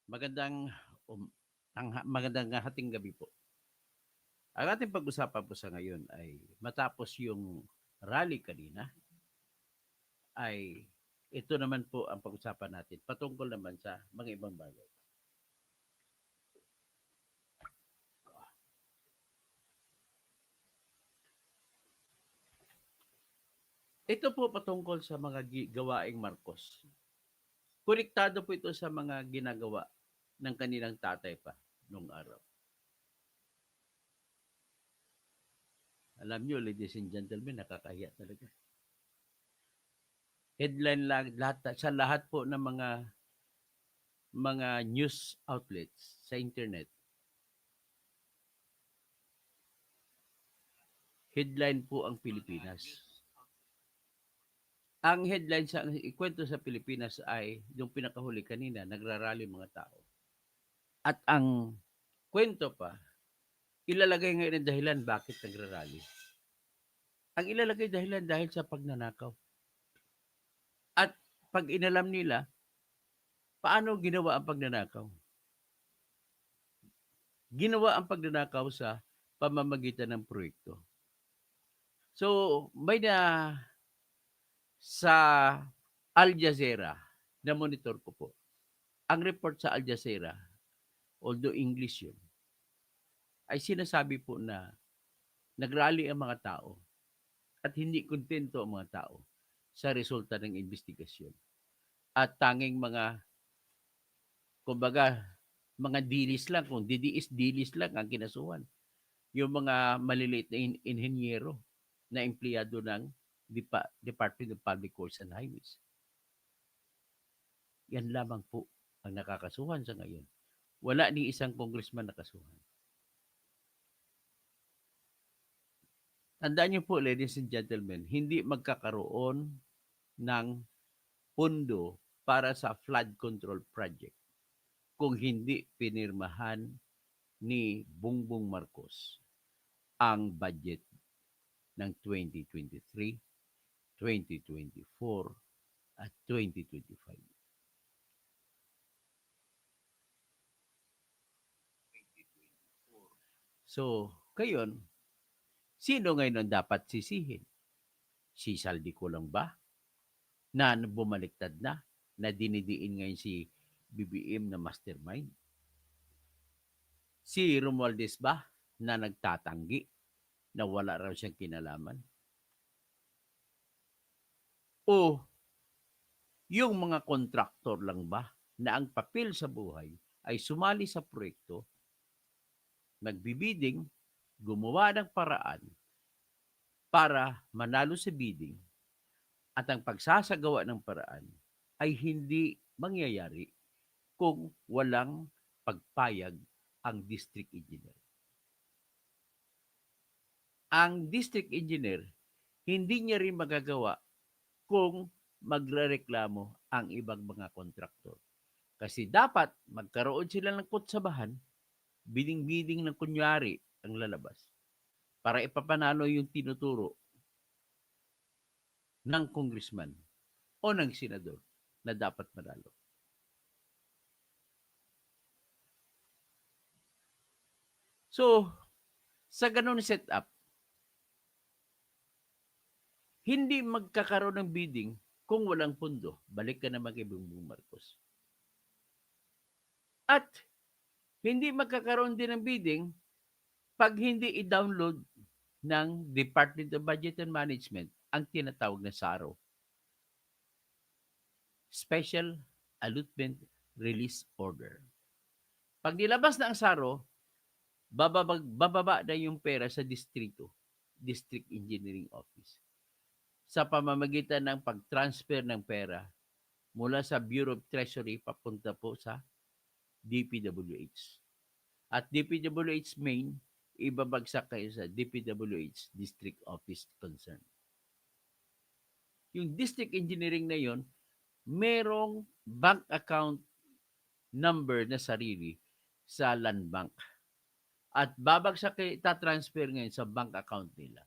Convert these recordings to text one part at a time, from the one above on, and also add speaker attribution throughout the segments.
Speaker 1: Magandang magandang hating gabi po. Ang ating pag-usapan po sa ngayon ay matapos yung rally kanina ay ito naman po ang pag-usapan natin patungkol naman sa mga ibang bagay. Ito po patungkol sa mga gawaing Marcos. Konektado po ito sa mga ginagawa ng kanilang tatay pa nung araw. Alam nyo, ladies and gentlemen, nakakahiya talaga. Headline lang sa lahat po ng mga news outlets sa internet. Headline po ang Pilipinas. Ang headline sa ikwento sa Pilipinas ay yung pinakahuli kanina, nagrarally mga tao. At ang kwento pa, ilalagay ngayon ang dahilan bakit nagrarally. Ang ilalagay dahilan dahil sa pagnanakaw. At pag inalam nila, paano ginawa ang pagnanakaw? Ginawa ang pagnanakaw sa pamamagitan ng proyekto. So, may na sa Al Jazeera, na monitor ko po. Ang report sa Al Jazeera, although English yun, ay sinasabi po na nagrally ang mga tao at hindi kontento ang mga tao sa resulta ng investigasyon. At tanging mga, kumbaga, mga dilis lang, kung dilis lang ang kinasuhan. Yung mga maliliit na inhenyero na empleyado ng Department of Public Works and Highways. Yan lamang po ang nakakasuhan sa ngayon. Wala ni isang congressman nakasuhan. Tandaan niyo po, ladies and gentlemen, hindi magkakaroon ng pundo para sa flood control project kung hindi pinirmahan ni Bongbong Marcos ang budget ng 2023, 2024, at 2025. So, kayon, sino ngayon ang dapat sisihin? Si Saldi ko lang ba? Na bumaliktad na dinidiin ngayon si BBM na mastermind? Si Romualdez ba na nagtatanggi na wala raw siyang kinalaman? O yung mga kontraktor lang ba na ang papel sa buhay ay sumali sa proyekto, nagbibiding, gumawa ng paraan para manalo sa bidding at ang pagsasagawa ng paraan ay hindi mangyayari kung walang pagpayag ang district engineer. Ang district engineer, hindi niya rin magagawa kung magrereklamo ang ibang mga kontraktor. Kasi dapat magkaroon sila ng kutsabahan, bidding-bidding ng kunyari ang lalabas para ipapanalo yung tinuturo ng congressman o ng senador na dapat manalo. So, sa ganun setup, hindi magkakaroon ng bidding kung walang pundo. Balik ka naman kay Bongbong Marcos. At hindi magkakaroon din ng bidding pag hindi i-download ng Department of Budget and Management ang tinatawag na SARO. Special Allotment Release Order. Pag nilabas na ang SARO, bababa na yung pera sa distrito, District Engineering Office, sa pamamagitan ng pag-transfer ng pera mula sa Bureau of Treasury papunta po sa DPWH. At DPWH main, ibabagsak kayo sa DPWH District Office Concern. Yung district engineering na yon, merong bank account number na sarili sa land bank. At babagsak kayo, itatransfer ngayon sa bank account nila.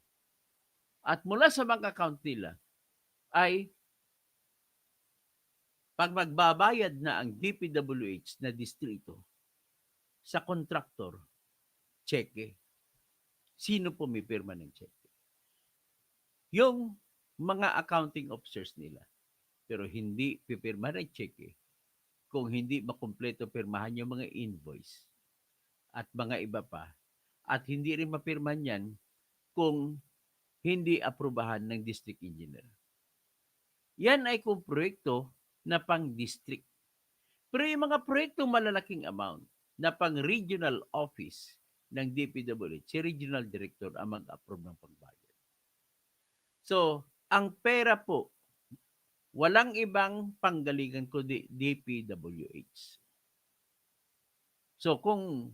Speaker 1: At mula sa bank account nila ay Pag magbabayad na ang DPWH na distrito sa kontraktor, cheque. Sino pumipirma ng cheque? Yung mga accounting officers nila. Pero hindi pipirma ng cheque kung hindi makumpleto pirmahan yung mga invoice at mga iba pa. At hindi rin mapirman yan kung hindi aprubahan ng district engineer. Yan ay kung proyekto na pang-district. Pero yung mga proyektong malalaking amount na pang-regional office ng DPWH, si regional director ang mag-approve ng pagbayad. So, ang pera po, walang ibang panggalingan kundi DPWH. So, kung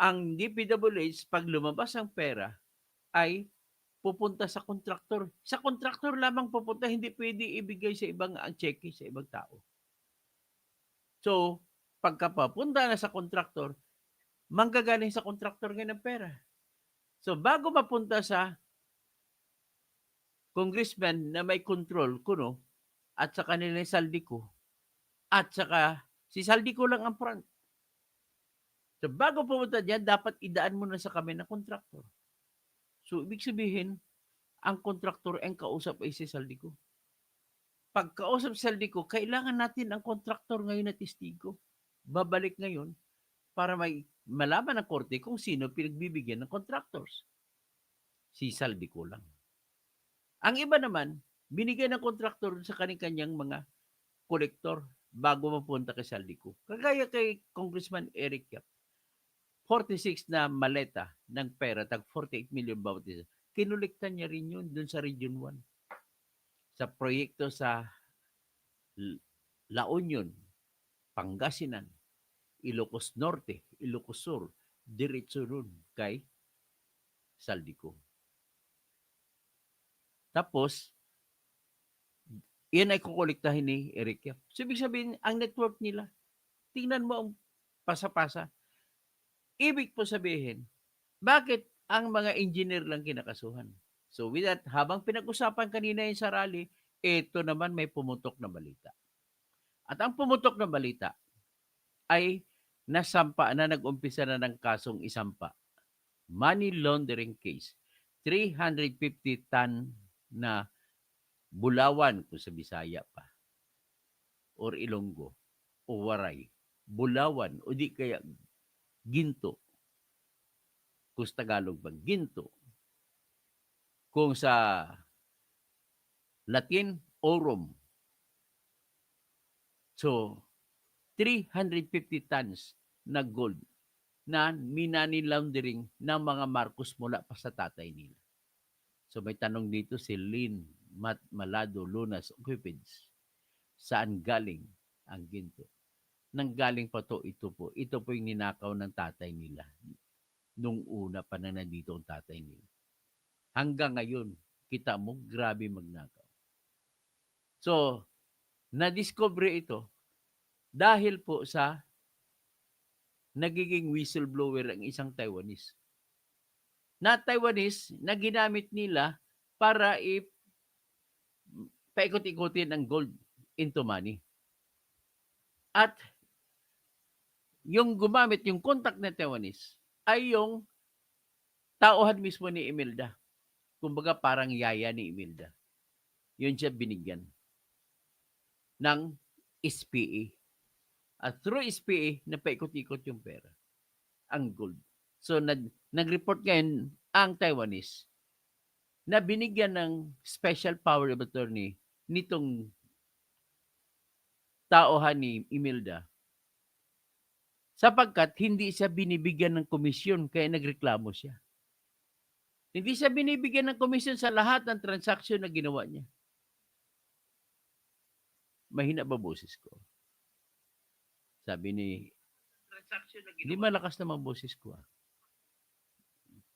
Speaker 1: ang DPWH, pag lumabas ang pera, ay pupunta sa kontraktor. Sa kontraktor lamang pupunta, hindi pwede ibigay sa ibang ang cheque sa ibang tao. So, pagka papunta na sa kontraktor, manggagaling sa kontraktor ngayon ng pera. So, bago mapunta sa congressman na may control kuno at sa kanilang Saldico at saka si Saldico lang ang front. So, bago pumunta diyan, dapat idaan mo na sa kami ng kontraktor. So, ibig sabihin, ang kontraktor ang kausap ay si Saldico. Pag kausap si Saldico, kailangan natin ang kontraktor ngayon na testigo. Babalik ngayon para may malaman ng korte kung sino pinagbibigyan ng contractors. Si Saldico lang. Ang iba naman, binigyan ng kontraktor sa kanyang mga kolektor bago mapunta kay Saldico. Kagaya kay Congressman Eric Yap. 46 na maleta ng pera, tag 48 million bawat isa. Kinolekta niya rin yun dun sa Region 1. Sa proyekto sa La Union, Pangasinan, Ilocos Norte, Ilocos Sur, diretso nun kay Saldico. Tapos, yan ay kukolektahin ni Eric Yap. So, ibig sabihin, ang network nila, tingnan mo ang pasa-pasa. Ibig po sabihin, bakit ang mga engineer lang kinakasuhan? So, with that, habang pinag-usapan kanina yung sa rally, ito naman may pumutok na balita. At ang pumutok na balita ay nasampa na nag-umpisa na ng kasong isampa. Money laundering case. 350 ton na Bulawan kung sa Bisaya pa. Or Ilonggo. O Waray. Bulawan. O di kaya Ginto. Kung sa Tagalog ba, Ginto. Kung sa Latin, Orum. So, 350 tons na gold na minani laundering ng mga Marcos mula pa sa tatay nila. So may tanong dito si Lynn Malado Lunas Cupids. Saan galing ang ginto? Nanggaling pa to ito po. Ito po yung ninakaw ng tatay nila. Nung una pa na nandito ang tatay nila. Hanggang ngayon, kita mo, grabe magnakaw. So, na-discover ito dahil po sa nagiging whistleblower ang isang Taiwanese. Na Taiwanese na ginamit nila para paikot-ikotin ang gold into money. At yung gumamit, yung contact na Taiwanese ay yung tauhan mismo ni Imelda. Kumbaga parang yaya ni Imelda. Yun siya binigyan ng SPA. At through SPA, napaikot-ikot yung pera. Ang gold. So, nag-report ngayon ang Taiwanese na binigyan ng special power of attorney nitong tauhan ni Imelda sapagkat hindi siya binibigyan ng komisyon kaya nagreklamo siya. Hindi siya binibigyan ng komisyon sa lahat ng transaksyon na ginawa niya. Mahina ba boses ko? Sabi ni, hindi malakas naman boses ko.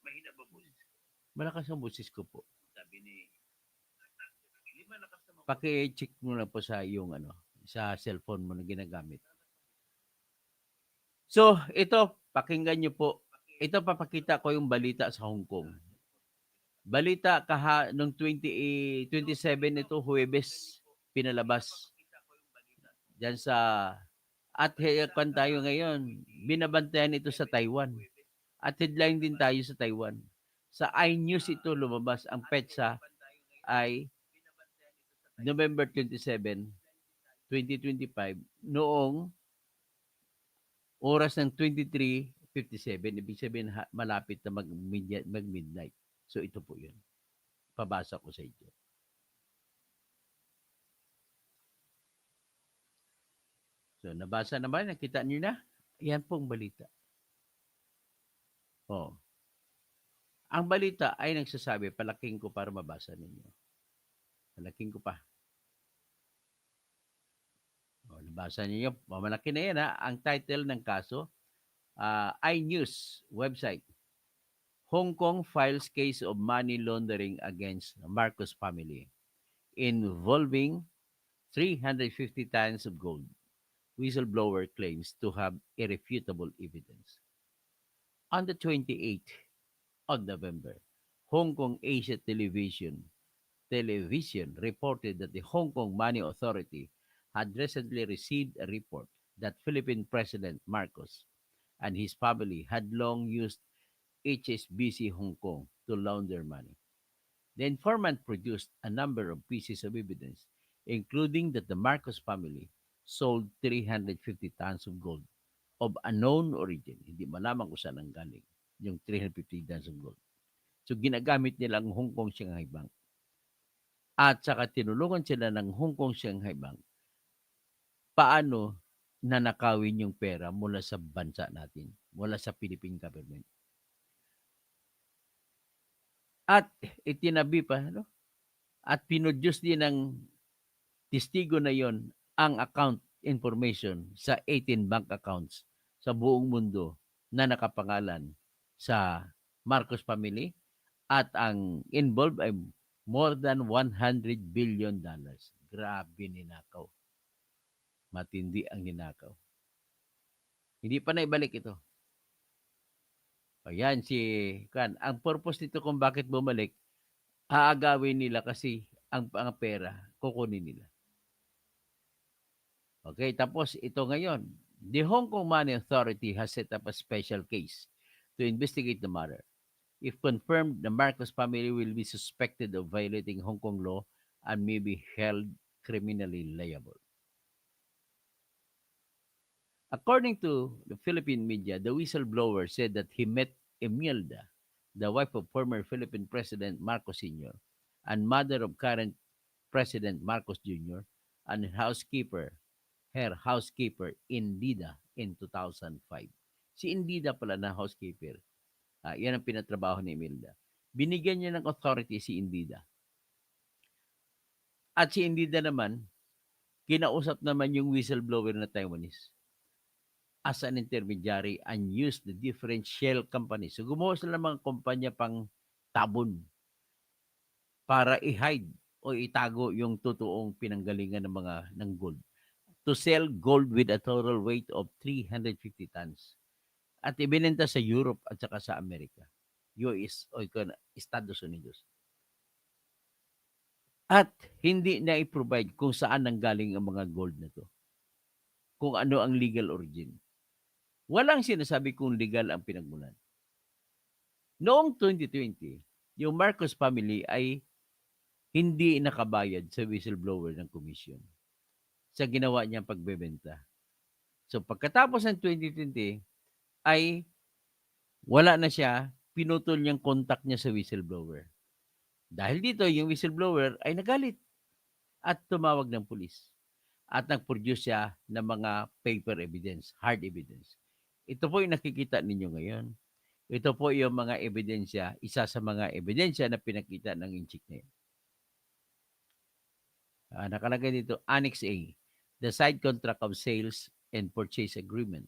Speaker 1: Mahina ba boses ko? Malakas ang boses ko po. Sabi ni, paki-check mo na po sa iyong sa cellphone mo na ginagamit. So, ito, pakinggan niyo po. Ito, papakita ko yung balita sa Hong Kong. Balita noong 27 ito, Huwebes, pinalabas. Diyan sa at kwan tayo ngayon, binabantayan ito sa Taiwan. At headline din tayo sa Taiwan. Sa iNews ito lumabas. Ang petsa ay November 27, 2025 noong oras ng 23:57. Ibig sabihin malapit na mag-midnight. So ito po 'yun. Pabasa ko sa inyo. So nabasa na ba? Nakita niyo na? Yan pong balita. Oh. Ang balita ay nagsasabi, palaking ko para mabasa ninyo. Palaking ko pa. Oh, nabasa niyo, mamalaki na yan ha. Ang title ng kaso, iNews website. Hong Kong files case of money laundering against Marcos family involving 350 tons of gold. Whistleblower claims to have irrefutable evidence. On the 28th of November, Hong Kong Asia Television reported that the Hong Kong Money Authority had recently received a report that Philippine President Marcos and his family had long used HSBC Hong Kong to launder money. The informant produced a number of pieces of evidence, including that the Marcos family sold 350 tons of gold of unknown origin. Hindi malaman kung saan ang galing yung 350 tons of gold. So ginagamit nila ang Hong Kong Shanghai Bank. At saka tinulungan sila ng Hong Kong Shanghai Bank paano nanakawin yung pera mula sa bansa natin, mula sa Philippine government. At itinabi pa, no? At pinudyos din ng testigo na yon ang account information sa 18 bank accounts sa buong mundo na nakapangalan sa Marcos family at ang involved ay more than 100 billion dollars. Grabe ninakaw. Matindi ang ninakaw. Hindi pa naibalik ito. Ayan si kan. Ang purpose nito kung bakit bumalik, aagawin nila kasi ang pera kukunin nila. Okay, tapos ito ngayon. The Hong Kong Money Authority has set up a special case to investigate the matter. If confirmed, the Marcos family will be suspected of violating Hong Kong law and may be held criminally liable. According to the Philippine media, the whistleblower said that he met Imelda, the wife of former Philippine President Marcos Sr. and mother of current President Marcos Jr. and her housekeeper Indida in 2005. Si Indida pala na housekeeper. Yan ang pinatrabaho ni Imelda. Binigyan niya ng authority si Indida. At si Indida naman, kinausap naman yung whistleblower na Taiwanese as an intermediary and use the different shell companies. So gumawa sila ng mga kumpanya pang tabon para i-hide o itago yung totoong pinanggalingan ng gold. To sell gold with a total weight of 350 tons. At ibinenta sa Europe at saka sa Amerika. US o Estados Unidos. At hindi na i-provide kung saan nanggaling ang mga gold na to. Kung ano ang legal origin. Walang sinasabi kung legal ang pinagmulan. Noong 2020, yung Marcos family ay hindi nakabayad sa whistleblower ng komisyon sa ginawa niyang pagbebenta. So pagkatapos ng 2020 ay wala na siya, pinutol niyang contact niya sa whistleblower. Dahil dito, yung whistleblower ay nagalit at tumawag ng pulis. At nag-produce siya ng mga paper evidence, hard evidence. Ito po yung nakikita ninyo ngayon. Ito po yung mga ebidensya, isa sa mga ebidensya na pinakita ng inchik na yun. Nakalagay dito, Annex A, the side contract of sales and purchase agreement,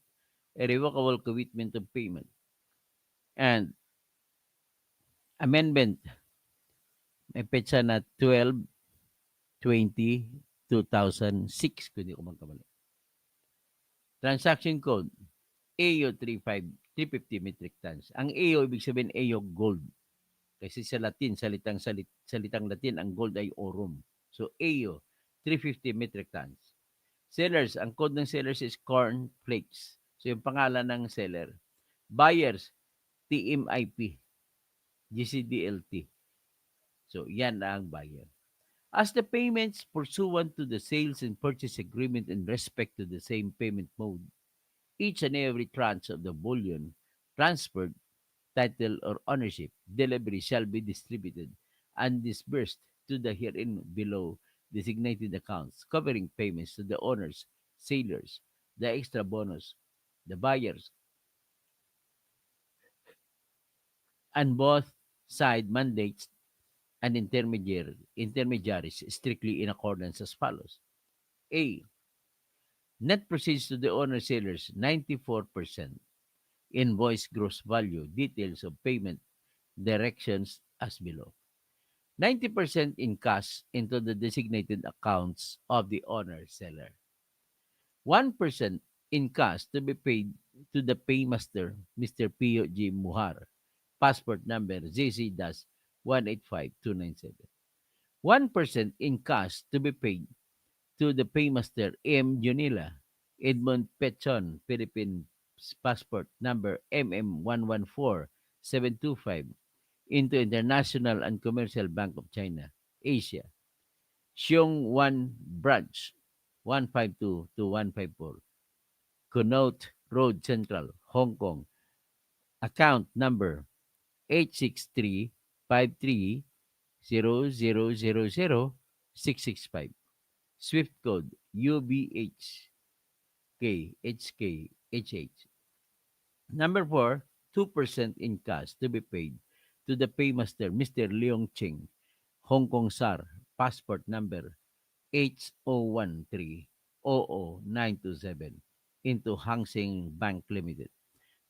Speaker 1: a revocable commitment of payment, and amendment, may petsa na 12/20/2006, kung di ko magkamali. Transaction code, AO 350 metric tons. Ang AO, ibig sabihin AO gold. Kasi sa Latin, salitang Latin, ang gold ay aurum. So AO, 350 metric tons. Sellers, ang code ng sellers is corn flakes. So yung pangalan ng seller. Buyers, TMIP, GCDLT. So yan ang buyer. As the payments pursuant to the sales and purchase agreement in respect to the same payment mode, each and every tranche of the bullion transferred, title, or ownership, delivery shall be distributed and disbursed to the herein below designated accounts, covering payments to the owners, sailors, the extra bonus, the buyers, and both side mandates and intermediaries strictly in accordance as follows. A. Net proceeds to the owner sailors 94%. Invoice gross value. Details of payment directions as below. 90% in cash into the designated accounts of the owner seller. 1% in cash to be paid to the paymaster, Mr. Pio G. Muhar, passport number ZC-185297. 1% in cash to be paid to the paymaster M. Junila, Edmond Pechon, Philippine passport number MM114725, into International and Commercial Bank of China, Asia, Xiong 1 Branch, 152 to 154, Connaught Road Central, Hong Kong, account number 8635300000665, Swift code UBHKHKHH. Number 4, 2% in cash to be paid to the paymaster, Mr. Leong Ching, Hong Kong SAR, passport number H01300927, into Hang Seng Bank Limited,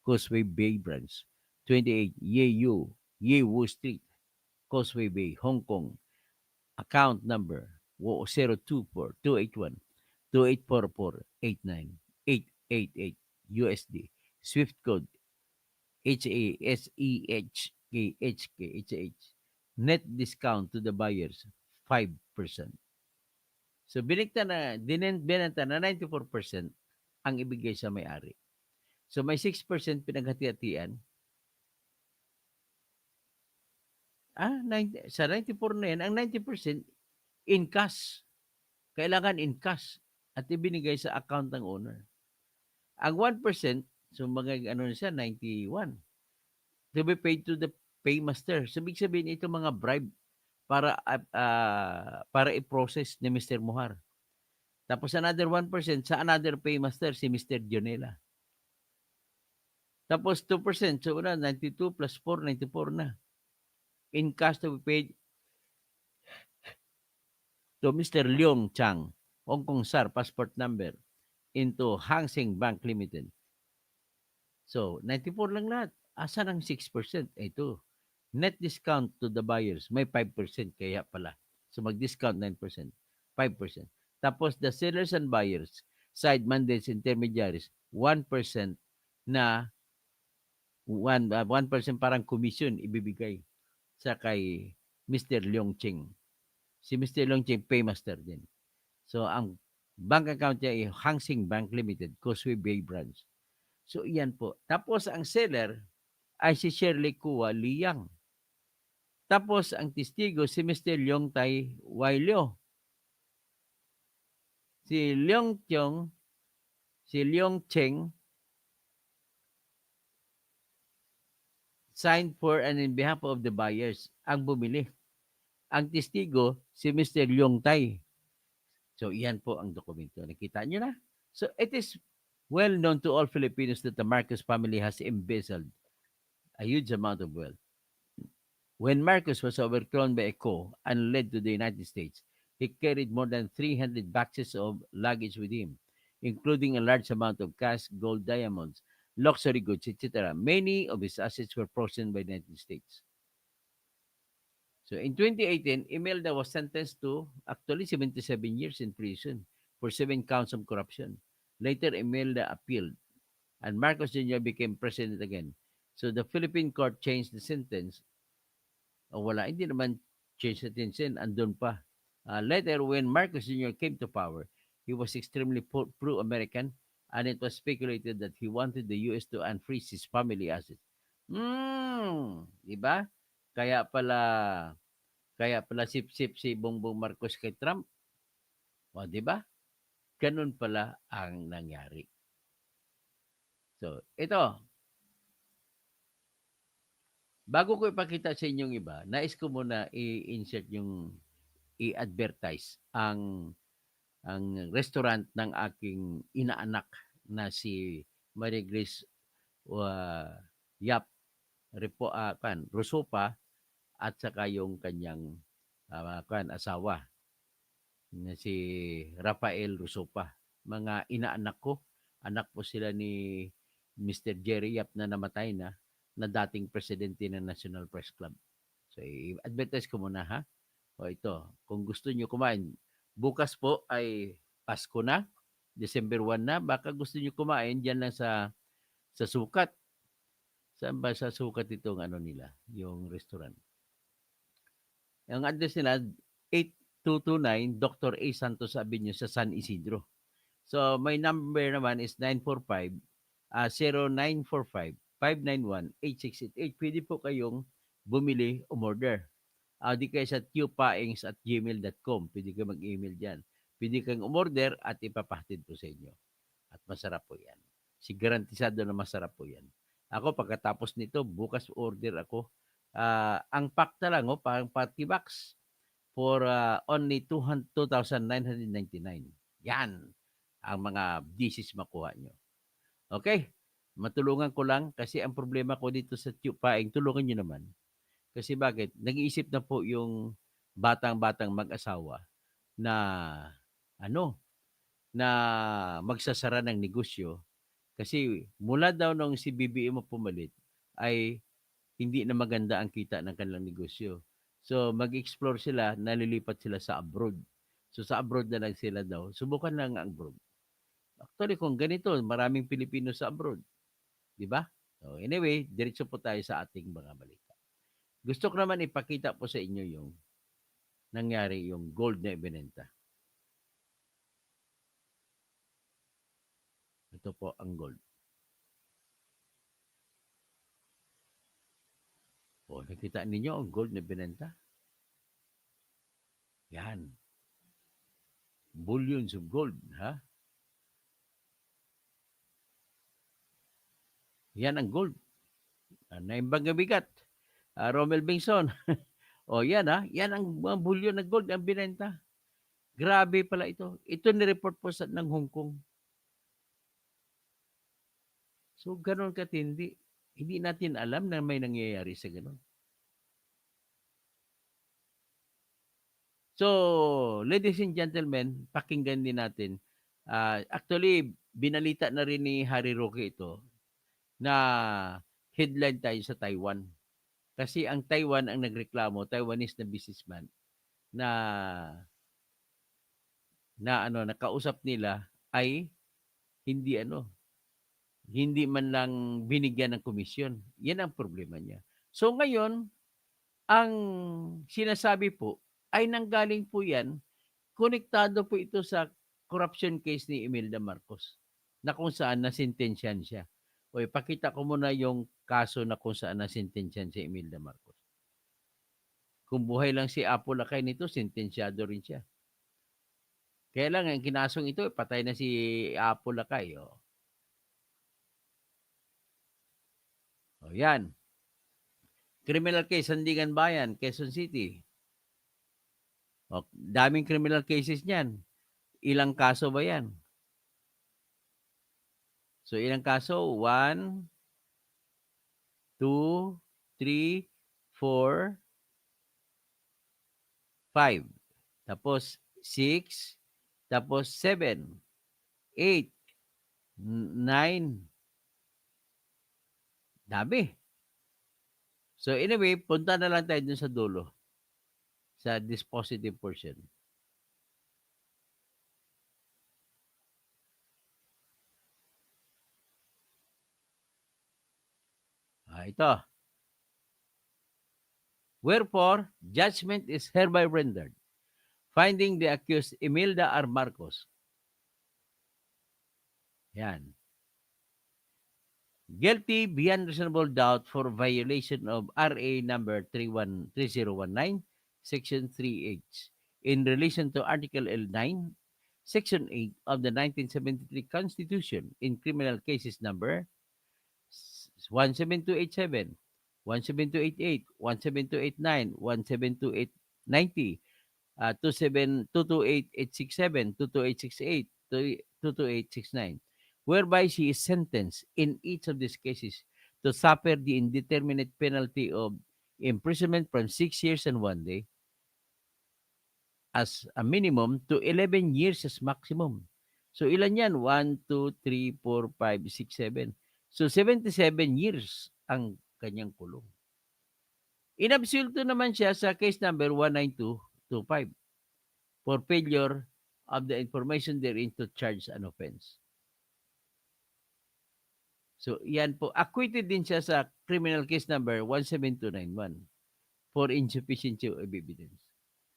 Speaker 1: Causeway Bay Branch, 28 Yewu Street, Causeway Bay, Hong Kong, account number 024-281-2844-89-888 USD, Swift code HASEHKHKHH. Net discount to the buyers, 5%. So binenta na 94% ang ibigay sa may-ari. So may 6% pinaghati-hatian. 90, sa 94 na yan, ang 90% in cash. Kailangan in cash at ibinigay sa account ng owner. Ang 1%, so mga ano na siya, 91, to be paid to the paymaster. So, ibig sabihin ito mga bribe para i-process ni Mr. Muhar. Tapos another 1% sa another paymaster, si Mr. Jonela. Tapos 2%, so una, 92 plus 4, 94 na. In cash to be paid to Mr. Leong Chang, Hong Kong SAR, passport number, into Hang Seng Bank Limited. So, 94 lang lahat. Asan ang 6%? Ito. Net discount to the buyers, may 5% kaya pala. So, mag-discount 9%, 5%. Tapos, the sellers and buyers, side mandates, intermediaries, 1% na 1% parang commission ibibigay sa kay Mr. Leong Ching. Si Mr. Leong Ching, paymaster din. So, ang bank account niya ay Hang Seng Bank Limited, Causeway Bay Branch. So, iyan po. Tapos, ang seller ay si Shirley Kua Liang. Tapos, ang testigo si Mr. Leong Tai Wailio. Si Leong Chong, si Leong Cheng, signed for and in behalf of the buyers ang bumili. Ang testigo si Mr. Leong Tai. So, iyan po ang dokumento. Nakita nyo na? So, it is well known to all Filipinos that the Marcos family has embezzled a huge amount of wealth. When Marcos was overthrown by a coup and led to the United States, he carried more than 300 boxes of luggage with him, including a large amount of cash, gold, diamonds, luxury goods, etc. Many of his assets were frozen by the United States. So in 2018, Imelda was sentenced to actually 77 years in prison for 7 counts of corruption. Later, Imelda appealed and Marcos Jr. became president again. So the Philippine court changed the sentence. O wala, hindi naman change the sentence, andun pa. Later, when Marcos Jr. came to power, He was extremely pro-American, and it was speculated that he wanted the US to unfreeze his family assets. Di ba? Kaya pala kaya pala sip-sip si Bongbong Marcos kay Trump. O, di ba? Ganun pala ang nangyari. So, ito, bago ko ipakita sa inyong iba, nais ko muna i-insert yung i-advertise ang restaurant ng aking inaanak na si Marie Grace Yap Rusopa at saka yung kanyang asawa na si Rafael Rusopa. Mga inaanak ko, anak po sila ni Mr. Jerry Yap na namatay na dating presidente ng National Press Club. So, i-advertise ko muna ha. O ito, kung gusto nyo kumain, bukas po ay Pasko na, December 1 na, baka gusto nyo kumain dyan lang sa Sukat. Saan ba sa Sukat itong ano nila, yung restaurant? Ang address nila, 8229 Dr. A. Santos Avenue sa San Isidro. So, my number naman is 0945-591-8688. Pwede po kayong bumili, umorder. Di kayo sa qpaings@gmail.com. Pwede kayo mag-email dyan. Pwede kayong umorder at ipapahatid po sa inyo. At masarap po yan. Garantisado na masarap po yan. Ako, pagkatapos nito, bukas order ako. Ang pack na lang, parang party box for only 2,999. Yan ang mga dishes makuha nyo. Okay? Matulungan ko lang kasi ang problema ko dito sa Paing, tulungan nyo naman. Kasi bakit? Nag-iisip na po yung batang-batang mag-asawa na na magsasara ng negosyo kasi mula daw nung si BBM pumalit ay hindi na maganda ang kita ng kanilang negosyo. So mag-explore sila, nalilipat sila sa abroad. So sa abroad na lang sila daw. Subukan lang ang abroad. Actually, kung ganito, maraming Pilipino sa abroad. Di ba? So anyway, diretso po tayo sa ating mga balita. Gusto ko naman ipakita po sa inyo yung nangyari, yung gold na ibinenta. Ito po ang gold. O, nakita ninyo ang gold na binenta? Yan. Bullions of gold, ha? Yan ang gold. Naimbang bigat. Romel Bengson. O yan ha, yan ang mga bulyon na gold ang binenta. Grabe pala ito. Ito ni-report po ng Hong Kong. So, ganun katindi. Hindi natin alam na may nangyayari sa ganun. So, ladies and gentlemen, pakinggan din natin. Actually, binalita na rin ni Harry Roque ito na headline tayo sa Taiwan. Kasi ang Taiwan ang nagreklamo, Taiwanese na businessman, na nakausap nila ay hindi hindi man lang binigyan ng komisyon. Yan ang problema niya. So ngayon, ang sinasabi po ay nanggaling po yan, konektado po ito sa corruption case ni Imelda Marcos na kung saan nasintensyan siya. O ipakita ko muna yung kaso na kung saan nasintensyan si Imelda Marcos. Kung buhay lang si Apo Lakay nito, sentensyado rin siya. Kaya lang, ang kinasong ito, patay na si Apo Lakay. O yan. Criminal case, Sandigan Bayan, Quezon City. O, daming criminal cases niyan. Ilang kaso ba yan? So, ilang kaso? 1, 2, 3, 4, 5. Tapos 6. Tapos 7, 8, 9. Dami. So anyway, punta na lang tayo dun sa dulo. Sa dispositive portion. Ito. Wherefore, judgment is hereby rendered, finding the accused Imelda R. Marcos Yan. Guilty beyond reasonable doubt for violation of RA number 3019, Section 3H, in relation to Article L9, Section 8 of the 1973 Constitution in criminal cases number 17287, 17288, 17289, 17290, 22867, 22868, 22869, whereby she is sentenced in each of these cases to suffer the indeterminate penalty of imprisonment from 6 years and 1 day as a minimum to 11 years as maximum. So ilan yan? 1, 2, 3, 4, 5, 6, 7. So 77 years ang kanyang kulong. Inabsulto naman siya sa case number 19225 for failure of the information therein to charge an offense. So, yan po. Acquitted din siya sa criminal case number 17291 for insufficiency of evidence.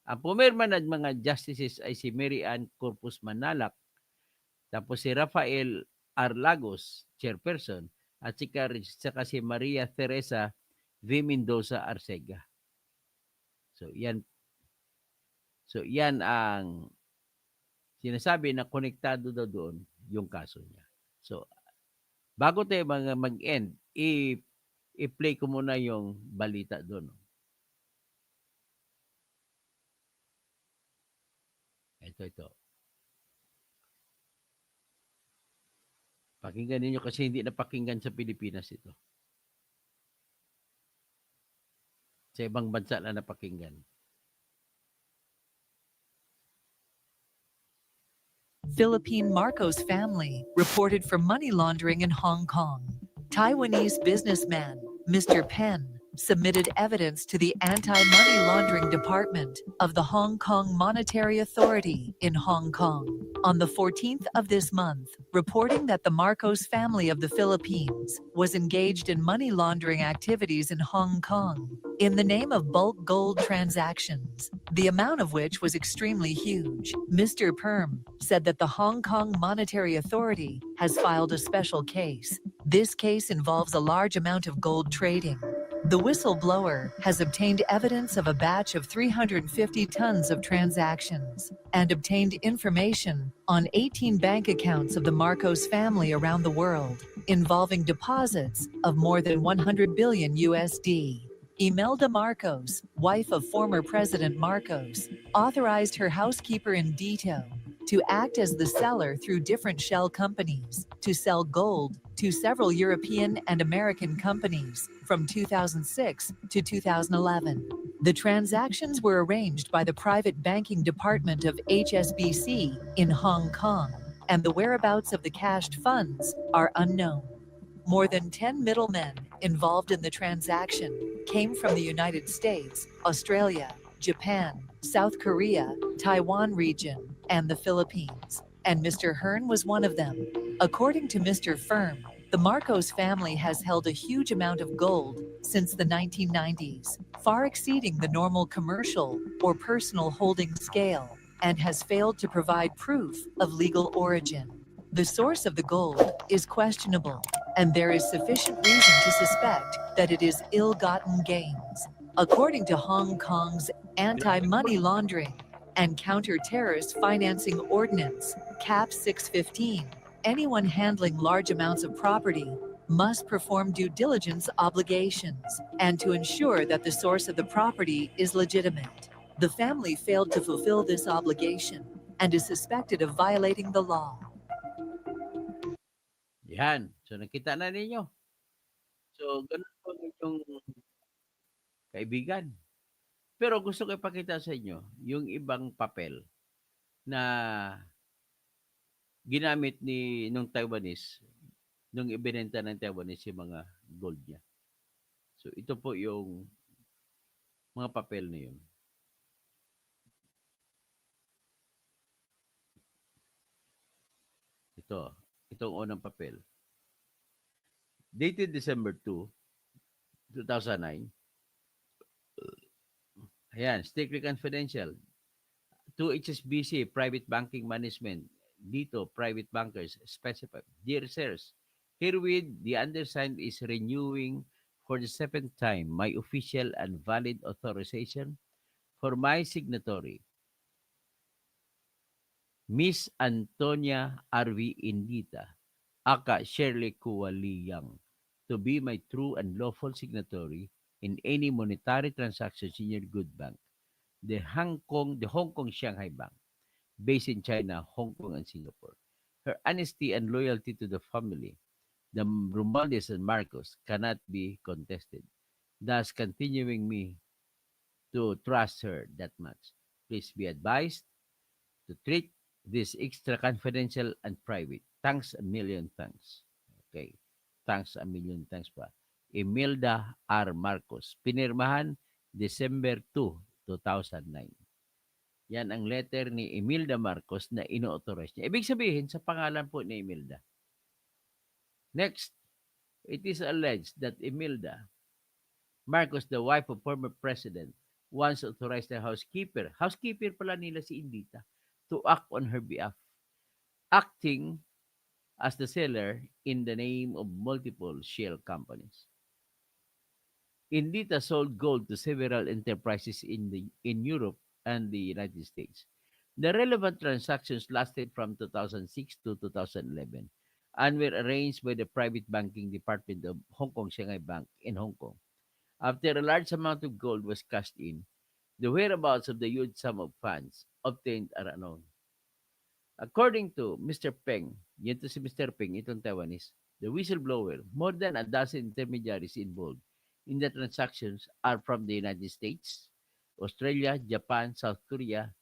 Speaker 1: Ang pumirma ng mga justices ay si Mary Ann Corpus Manalac, tapos si Rafael R. Lagos, chairperson, at saka si Maria Teresa V. Mendoza Arcega. So, yan. So, yan ang sinasabi na konektado daw doon yung kaso niya. So, bago tayo mag-end, i-play ko muna yung balita doon. Ito. Pakinggan ninyo kasi hindi napakinggan sa Pilipinas ito. Sa ibang bansa na napakinggan.
Speaker 2: Philippine Marcos family reported for money laundering in Hong Kong. Taiwanese businessman Mr. Penn submitted evidence to the Anti-Money Laundering Department of the Hong Kong Monetary Authority in Hong Kong on the 14th of this month, reporting that the Marcos family of the Philippines was engaged in money laundering activities in Hong Kong in the name of bulk gold transactions, the amount of which was extremely huge. Mr. Perm said that the Hong Kong Monetary Authority has filed a special case. This case involves a large amount of gold trading. The whistleblower has obtained evidence of a batch of 350 tons of transactions and obtained information on 18 bank accounts of the Marcos family around the world, involving deposits of more than 100 billion USD. Imelda Marcos, wife of former President Marcos, authorized her housekeeper Indito to act as the seller through different shell companies to sell gold to several European and American companies from 2006 to 2011. The transactions were arranged by the private banking department of HSBC in Hong Kong, and the whereabouts of the cashed funds are unknown. More than 10 middlemen involved in the transaction came from the United States, Australia, Japan, South Korea, Taiwan region, and the Philippines, and Mr. Hearn was one of them. According to Mr. Firm, the Marcos family has held a huge amount of gold since the 1990s, far exceeding the normal commercial or personal holding scale, and has failed to provide proof of legal origin. The source of the gold is questionable, and there is sufficient reason to suspect that it is ill-gotten gains. According to Hong Kong's Anti-Money Laundering and Counter-Terrorist Financing Ordinance, CAP 615, anyone handling large amounts of property must perform due diligence obligations and to ensure that the source of the property is legitimate. The family failed to fulfill this obligation and is suspected of violating the law.
Speaker 1: Yan. So, nakita na ninyo. So, ganun po yung kaibigan. Pero gusto ko ipakita sa inyo yung ibang papel na ginamit nung Taiwanese, nung ibinenta ng Taiwanese yung mga gold niya. So, ito po yung mga papel na yun. Itong unang papel. Dated December 2, 2009. Ayan, strictly confidential. To HSBC, Private Banking Management, dito, private bankers specify, Dear sirs, herewith the undersigned is renewing for the seventh time my official and valid authorization for my signatory, Miss Antonia R.V. Indita, aka Shirley Kuwaliyang, to be my true and lawful signatory in any monetary transactions in your good bank, the Hong Kong Shanghai Bank, based in China, Hong Kong, and Singapore. Her honesty and loyalty to the family, the Romualdez and Marcos, cannot be contested, thus continuing me to trust her that much. Please be advised to treat this extra confidential and private. Thanks a million thanks. Okay. Thanks a million thanks pa. Imelda R. Marcos. Pinirmahan December 2, 2009. Yan ang letter ni Imelda Marcos na ino-authorize niya. Ibig sabihin, sa pangalan po ni Imelda. Next, it is alleged that Imelda Marcos, the wife of former president, once authorized the housekeeper pala nila si Indita, to act on her behalf, acting as the seller in the name of multiple shell companies. Indita sold gold to several enterprises in Europe and the United States. The relevant transactions lasted from 2006 to 2011 and were arranged by the private banking department of Hong Kong Shanghai Bank in Hong Kong. After a large amount of gold was cashed in, the whereabouts of the huge sum of funds obtained are unknown. According to Mr. Peng, yun to si Mr. Peng, itong Taiwanese, the whistleblower, more than a dozen intermediaries involved in the transactions are from the United States, Australia, Japan, South Korea,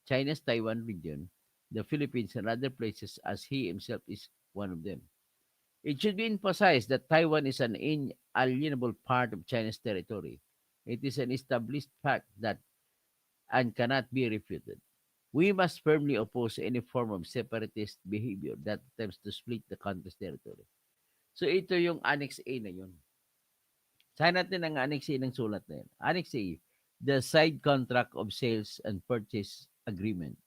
Speaker 1: China's Taiwan region, the Philippines, and other places, as he himself is one of them. It should be emphasized that Taiwan is an inalienable part of China's territory. It is an established fact that and cannot be refuted. We must firmly oppose any form of separatist behavior that attempts to split the country's territory. So ito yung Annex A na yun. Sign natin ang Annex A ng sulat na yun. Annex A, the side contract of sales and purchase agreement,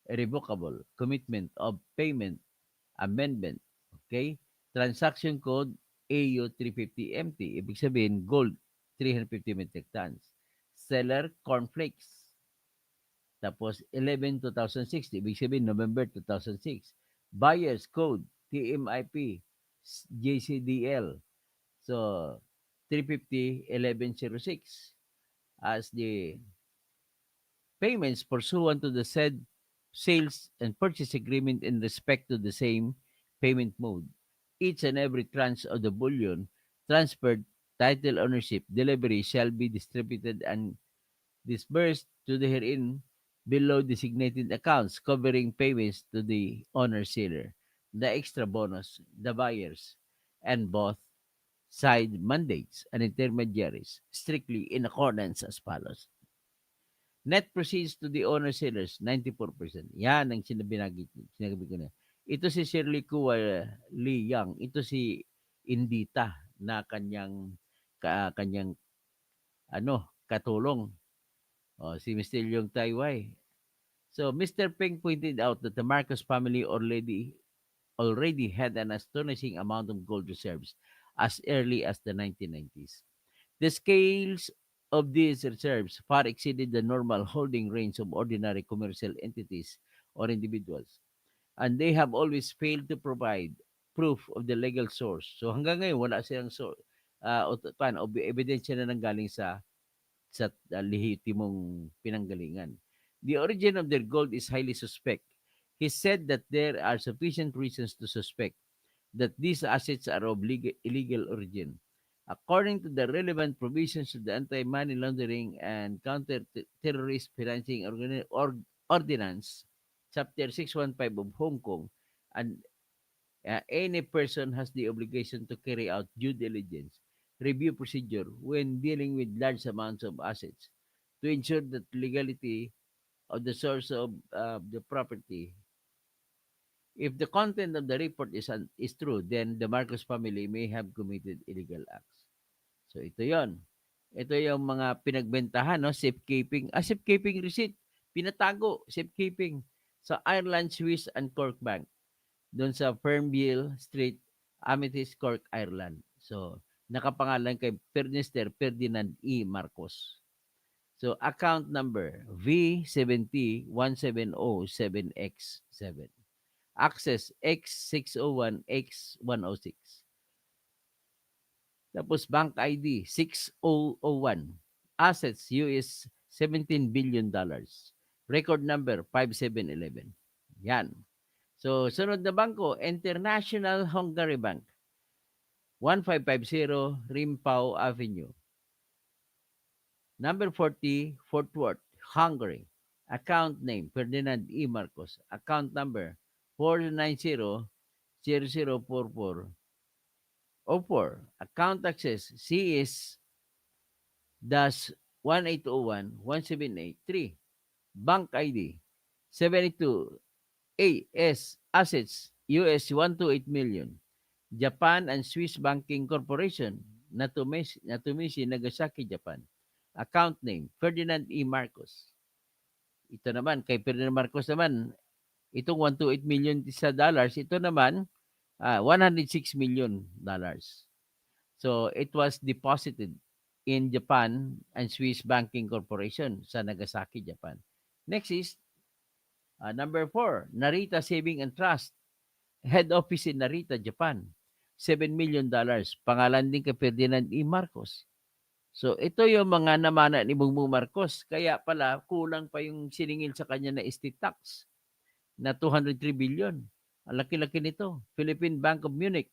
Speaker 1: irrevocable commitment of payment amendment, okay? Transaction code AU 350MT, ibig sabihin gold 350 metric tons. Seller cornflakes. Tapos 11/2006, ibig sabihin November 2006. Buyer's code TMIP JCDL. So 350/11/06 as the payments pursuant to the said sales and purchase agreement in respect to the same payment mode. Each and every tranche of the bullion transferred, title ownership, delivery shall be distributed and disbursed to the herein below designated accounts covering payments to the owner seller, the extra bonus, the buyers, and both side mandates and intermediaries strictly in accordance as follows. Net proceeds to the owner sellers, 94%. Yan ang sinabi ko na. Ito si Shirley Kua Lee Yang. Ito si Indita na kanyang katulong. Si Mr. Leong Taiwai. So Mr. Peng pointed out that the Marcos family already had an astonishing amount of gold reserves as early as the 1990s. The scales of these reserves far exceeded the normal holding range of ordinary commercial entities or individuals, and they have always failed to provide proof of the legal source. So hanggang ngayon, wala silang ebidensya na nanggaling sa lehitimong pinanggalingan. The origin of their gold is highly suspect. He said that there are sufficient reasons to suspect that these assets are of illegal origin. According to the relevant provisions of the Anti-Money Laundering and Counter-Terrorist Financing Ordinance, Chapter 615 of Hong Kong, and any person has the obligation to carry out due diligence review procedure when dealing with large amounts of assets to ensure that legality of the source of the property. If the content of the report is true, then the Marcos family may have committed illegal acts. So ito yon. Ito yung mga pinagbentahan, no? Safekeeping. Safekeeping receipt. Pinatago. Safekeeping. sa Ireland, Swiss, and Cork Bank. Doon sa Fernville Street, Amethyst, Cork, Ireland. So, nakapangalan kay Mr. Ferdinand E. Marcos. So, account number V701707X7. Access X601X106. Tapos bank ID 6001. Assets US $17 billion. Record number 5711. Yan. So, sunod na bangko, International Hungary Bank. 1550 Rimpau Avenue. Number 40, Fort Worth, Hungary. Account name, Ferdinand E. Marcos. Account number 490-0044. 04. Account access, CS dash 1801178 Bank ID 72 AS Assets US 128 million. Japan and Swiss Banking Corporation, Natumishi, Nagasaki, Japan. Account name, Ferdinand E. Marcos. Ito naman, kay Ferdinand Marcos naman, itong 128 million sa dollars, ito naman, 106 million dollars. So, it was deposited in Japan and Swiss Banking Corporation sa Nagasaki, Japan. Next is number 4, Narita Saving and Trust. Head office in Narita, Japan. $7 million. Pangalan din kay Ferdinand E. Marcos. So, ito yung mga namana ni Bongbong Marcos. Kaya pala, kulang pa yung siningil sa kanya na estate tax na 203 billion. Ang laki-laki nito. Philippine Bank of Munich.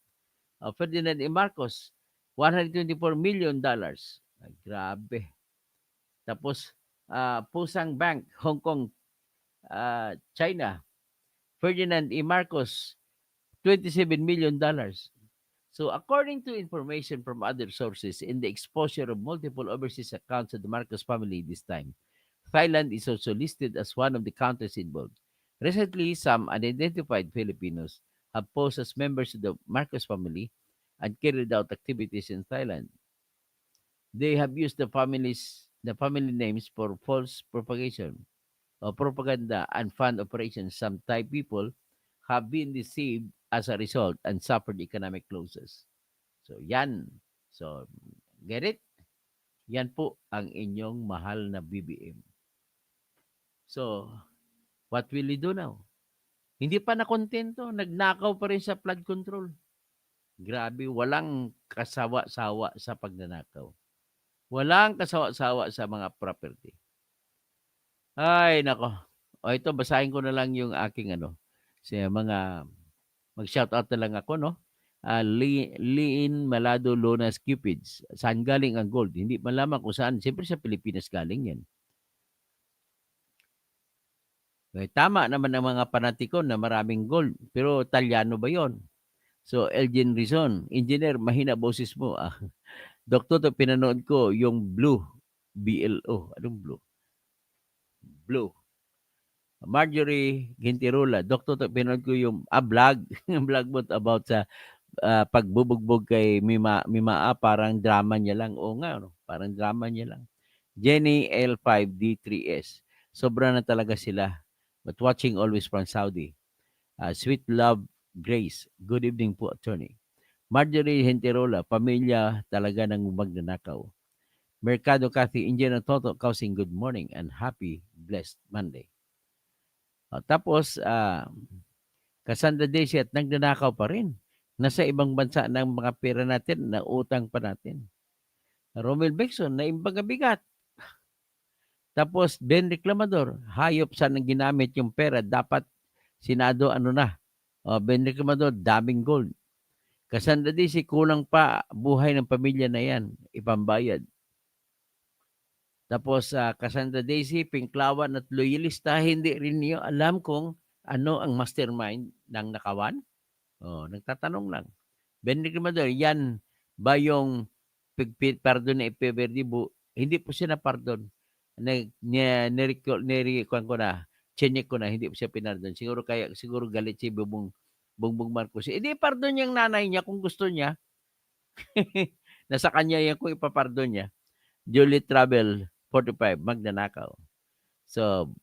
Speaker 1: Ferdinand E. Marcos, $124 million. Ay, grabe. Tapos, Pusang Bank, Hong Kong, China. Ferdinand E. Marcos, $27 million. So, according to information from other sources in the exposure of multiple overseas accounts of the Marcos family this time, Thailand is also listed as one of the countries involved. Recently, some unidentified Filipinos have posed as members of the Marcos family and carried out activities in Thailand. They have used the family names for false propagation or propaganda and fund operations. Some Thai people have been deceived as a result and suffered economic losses. So, yan. So, get it? Yan po ang inyong mahal na BBM. So, what will he do now? Hindi pa nakontento. Nagnakaw pa rin sa flood control. Grabe, walang kasawa-sawa sa pagnanakaw. Walang kasawa-sawa sa mga property. Ay, nako. O ito, basahin ko na lang yung aking sa mga mag-shoutout na lang ako, no? Liin Malado Lonas Cupids. Saan galing ang gold? Hindi malaman kung saan. Siyempre sa Pilipinas galing yan. Okay, tama naman ang mga panatikon na maraming gold. Pero Talyano ba yon? So, Elgin Rizon, engineer, mahina boses mo. Doktor, to pinanood ko yung Blue. BLO. Anong Blue? Blue. Marjorie Gintirola, Doktor, to pinanood ko yung vlog. Vlog mo about sa pagbubugbog kay Mimaa, parang drama niya lang. Oo nga, no? Parang drama niya lang. Jenny L5D3S. Sobra na talaga sila. But watching always from Saudi. Sweet Love Grace. Good evening po, attorney. Marjorie Genterola, pamilya talaga ng magnanakaw. Mercado Cathy, Indian Toto, causing good morning and happy, blessed Monday. Tapos, Cassandra Daisy at nagnanakaw pa rin. Nasa ibang bansa ng mga pera natin, na utang pa natin. Romel Bexon, na imbagabigat. Tapos, Ben Reclamador, hayop saan ang ginamit yung pera, dapat Senado, Ben Reclamador, daming gold. Cassandra Daisy, kulang pa buhay ng pamilya na yan, ipambayad. Tapos, Cassandra Daisy, Pinklawan at loyalista, hindi rin niyo alam kung ano ang mastermind ng nakawan? Nagtatanong lang. Ben Reclamador, yan ba yung pardon na ipiberdi? Hindi po siya na pardon. Nirikuan ko na, check ko na, hindi po siya pinardon. Siguro galit si Bongbong Marcos. Hindi pardon yung nanay niya kung gusto niya. Nasa kanya yan kung ipapardon niya. Julie Travel 45, magnanakaw. So,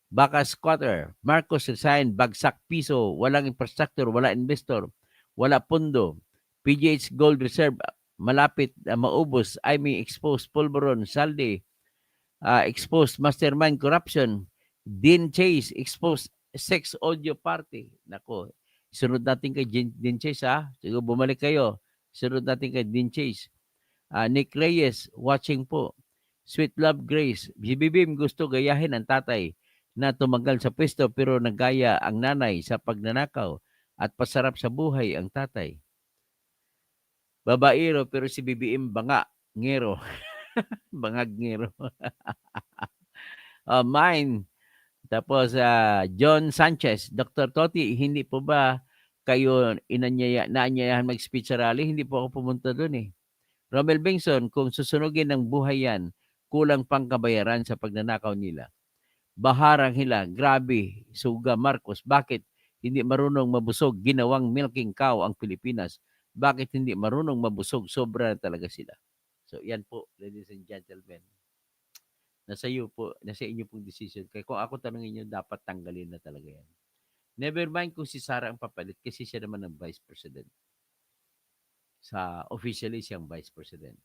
Speaker 1: Baka squatter. Marcos resign, bagsak piso, walang infrastructure, wala investor, wala pondo. PGH Gold Reserve, malapit maubos. I may expose Pulveron, Saldi, exposed mastermind corruption. Dean Chase, exposed sex audio party. Nako, sunod natin kay Dean Chase ha. Siguro bumalik kayo. Sunod natin kay Dean Chase. Nick Reyes, watching po. Sweet Love Grace, Bibim gusto gayahin ang tatay na tumagal sa pwesto pero nagaya ang nanay sa pagnanakaw at pasarap sa buhay ang tatay. Babaero pero si BBM banga, ngero. Bangag ngero. Mine. Tapos John Sanchez, Dr. Toti, hindi po ba kayo naanyayahan mag-speech sa rally? Hindi po ako pumunta doon eh. Romel Bengson, kung susunugin ng buhay yan, kulang pang kabayaran sa pagnanakaw nila. Baharang hila, grabe, Suga Marcos, bakit hindi marunong mabusog? Ginawang milking cow ang Pilipinas. Bakit hindi marunong mabusog? Sobra na talaga sila. So yan po, ladies and gentlemen. Nasa inyo pong decision. Kaya kung ako tanongin nyo, dapat tanggalin na talaga yan. Never mind kung si Sara ang papalit kasi siya naman ang Vice President. Officially siyang Vice President.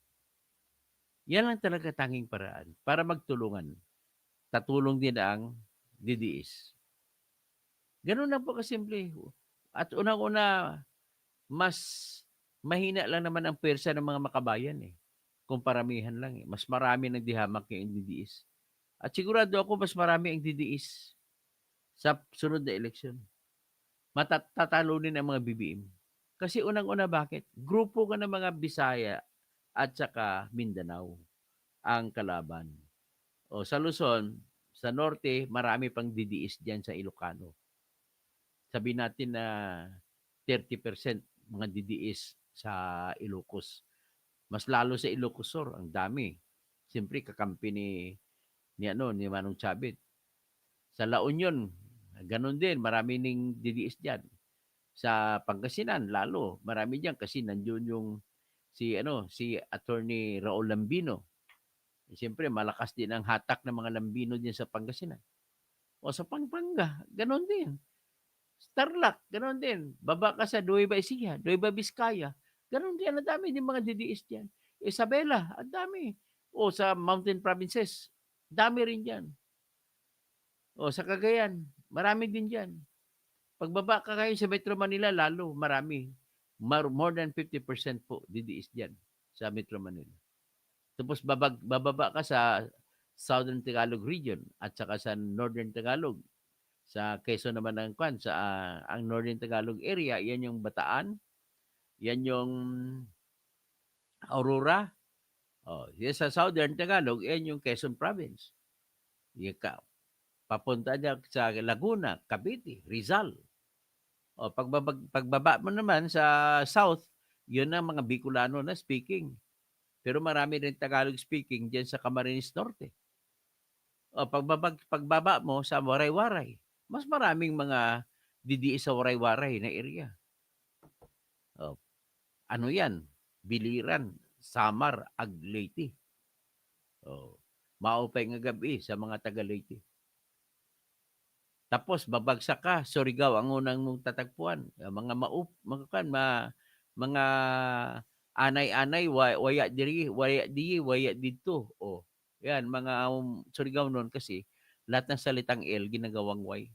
Speaker 1: Yan lang talaga tanging paraan para magtulungan. Tatulong din ang DDS. Ganun lang po kasimple. At unang-una, mas mahina lang naman ang pwersa ng mga makabayan eh. Kung paramihan lang eh. Mas marami ng dihamak yung DDS. At sigurado ako mas marami ang DDS sa sunod na eleksyon. Matatalunin ang mga BBM. Kasi unang-una bakit? Grupo ka ng mga Bisaya at saka Mindanao ang kalaban. O sa Luzon, sa Norte, marami pang DDS dyan sa Ilocano. Sabi natin na 30% mga DDS sa Ilocos. Mas lalo sa Ilocos Sur, ang dami. Siyempre, kakampi ni Manong Chavit. Sa La Union, ganun din, marami ning DDS dyan. Sa Pangasinan, lalo, marami dyan kasi nandiyon yung si Attorney Raul Lambino. Siyempre, malakas din ang hatak ng mga Lambino din sa Pangasinan. O sa Pampanga, ganun din. Tarlac, ganun din. Baba ka sa Nueva Ecija, Nueva Vizcaya, ganun din. Ang dami din mga DDS dyan. Isabela, ang dami. O sa Mountain Provinces, dami rin dyan. O sa Cagayan, marami din dyan. Pagbaba ka kayo sa Metro Manila, lalo, marami. More than 50% po DDS dyan sa Metro Manila. Tapos bababa ka sa Southern Tagalog region at saka sa Northern Tagalog. Sa Quezon naman ang ang Northern Tagalog area, yan yung Bataan, yan yung Aurora. Yan sa Southern Tagalog, yan yung Quezon Province. Papunta dyan sa Laguna, Cavite, Rizal. Pagbaba mo naman sa South, yun ang mga Bicolano na speaking. Pero marami rin Tagalog speaking diyan sa Camarines Norte. Pagbaba mo sa Waray-Waray, mas maraming mga DDS sa Waray-Waray na area. Ano yan? Biliran, Samar, ag Leyte. Maupay nga gabi sa mga taga Leyte. Tapos babagsak ka, Surigao ang unang mong tatagpuan. Mga anay-anay, waya diri, waya dito. Yan, mga Surigao noon kasi, lahat ng salitang L, ginagawang Y.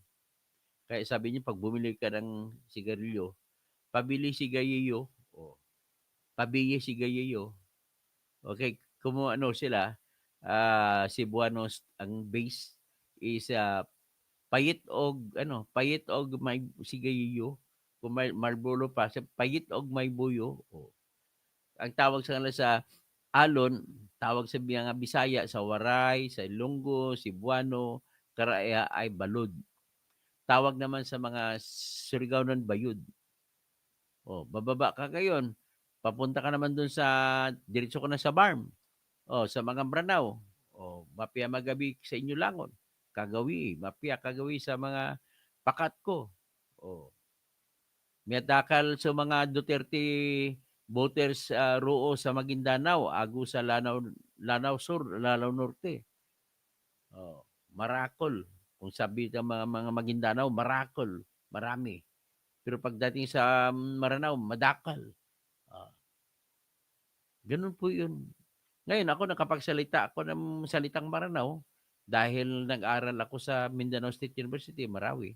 Speaker 1: Kaya sabi niyo, pag bumili ka ng sigarilyo, pabili sigarilyo, pabiye sigarilyo. Okay, kung sila, Cebuanos, ang base is payit og may sigarilyo. Kung may Marlboro pa, payit og may buyo. Ang tawag sa kanila sa alon, tawag sa mga Bisaya, sa Waray, sa Ilonggo, Cebuano, Karaya ay balod. Tawag naman sa mga Surigao nun, bayud. Bababa ka ngayon, papunta ka naman dun diretso ka na sa Barm. Sa mga Branao. Mapia magabi sa inyo langon. Mapia kagawi sa mga pakat ko. Miadakal sa mga Duterte voters roo sa Maguindanao, ago sa Lanao Sur, Lanao Norte. Marakol. Kung sabi ng mga Maguindanao, marakol, marami. Pero pagdating sa Maranao, madakal. Ah, Gano'n po 'yun. Ngayon ako nakapagsalita ako ng salitang Maranao dahil nag-aral ako sa Mindanao State University, Marawi,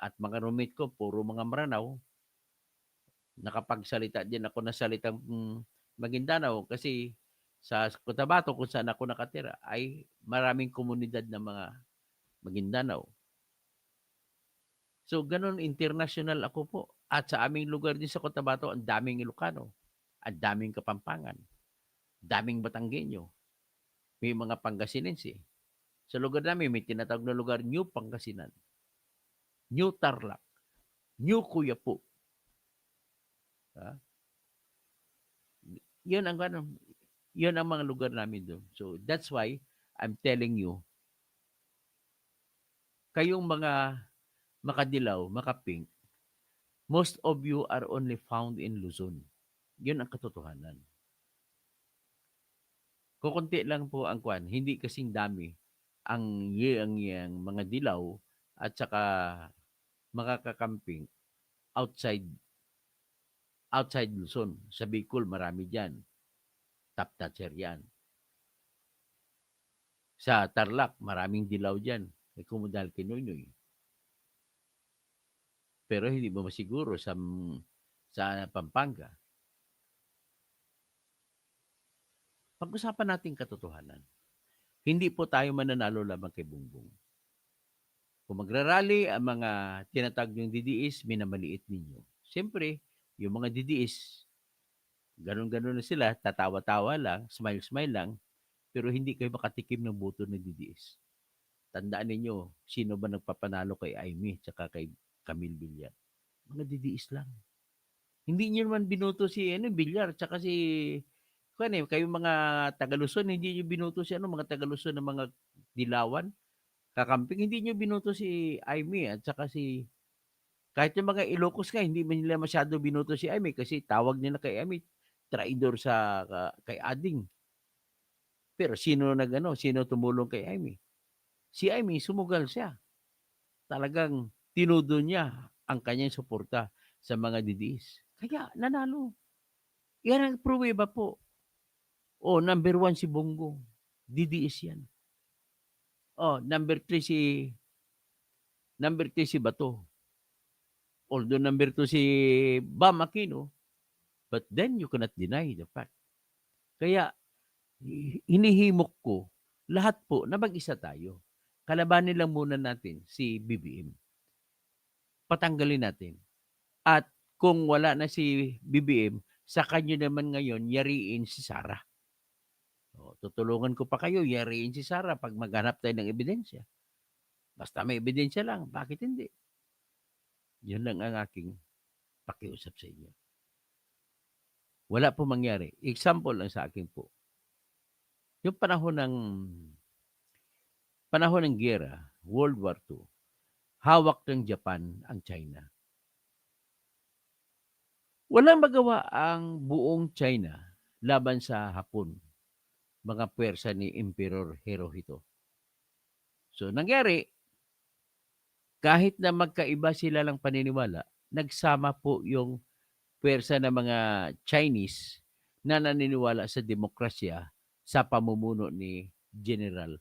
Speaker 1: at mga roommate ko puro mga Maranao. Nakapagsalita din ako ng salitang Maguindanao kasi sa Cotabato kung saan ako nakatira ay maraming komunidad ng mga Maguindanao. So gano'n international ako po. At sa aming lugar din sa Cotabato, ang daming Ilocano, ang daming Kapampangan, daming Batanggenyo, may mga Pangasinense. Sa lugar namin may tinatawag na lugar New Pangasinan, New Tarlac, New Cuyapo. Ah, 'Yun ang ano, 'yun ang mga lugar namin do'n. So that's why I'm telling you, kayong mga makadilaw, makapink, most of you are only found in Luzon. 'Yun ang katotohanan. Kokonti lang po ang kuwan, hindi kasing dami yang mga dilaw at saka mga kakamping outside outside Luzon. Sa Bicol marami diyan, top notcher 'yan. Sa Tarlac maraming dilaw diyan, may Comunidad Quinoy. Pero hindi mo masiguro sa Pampanga. Pag-usapan natin katotohanan. Hindi po tayo mananalo lamang kay Bongbong. Kung magra-rally ang mga tinatawag niyong DDS, minamaliit ninyo. Siyempre, yung mga DDS, ganun-ganun na sila, tatawa-tawa lang, smile-smile lang, pero hindi kayo makatikim ng boto ng DDS. Tandaan ninyo, sino ba nagpapanalo kay Aimee tsaka kay Camille Villar? Mga DDS lang. Hindi niyo naman binoto si Villar tsaka si kayong mga taga-Luzon, hindi niyo binoto si mga taga-Luzon ng mga dilawan, kakamping, hindi niyo binoto si Aimee at saka si kahit yung mga Ilocos nga, hindi man nila masyado binoto si Aimee kasi tawag nila kay Aimee, traidor kay Ading. Pero sino tumulong kay Aimee? Si Aimee, sumugal siya. Talagang tinudo niya ang kanyang suporta sa mga DDS. Kaya nanalo. Yan ang pruweba po. Number 1 si Bongo. DDS yan. Number 3 si Bato. Although number 2 si Bam Aquino, but then you cannot deny the fact. Kaya hinihimok ko lahat po na mag-isa tayo. Kalabanin lang muna natin si BBM. Patanggalin natin. At kung wala na si BBM, sa kanya naman ngayon yariin si Sara. Tutulungan ko pa kayo, yariin si Sara pag maghanap tayo ng ebidensya. Basta may ebidensya lang, bakit hindi? Yun lang ang aking pakiusap sa inyo. Wala po mangyari. Example lang sa akin po. Yung panahon ng giyera, World War II, hawak ng Japan ang China. Walang magawa ang buong China laban sa Hapon, mga puwersa ni Emperor Hirohito. So, nangyari, kahit na magkaiba sila ng paniniwala, nagsama po yung puwersa ng mga Chinese na naniniwala sa demokrasya sa pamumuno ni General